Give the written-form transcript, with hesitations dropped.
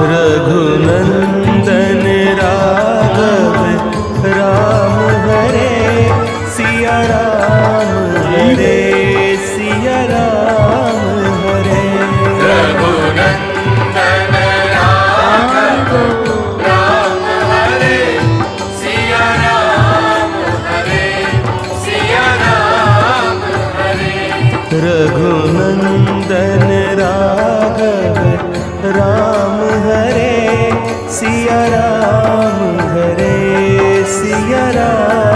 Raghunandan Raghav Ram Hare Siya Ram Hare Siya Ram Hare. Raghunandan Raghav Ram Hare Siya Ram Hare Siya Ram Hare. Raghunandan Raghav Ram Hare Siya Ram Hare Siya Ram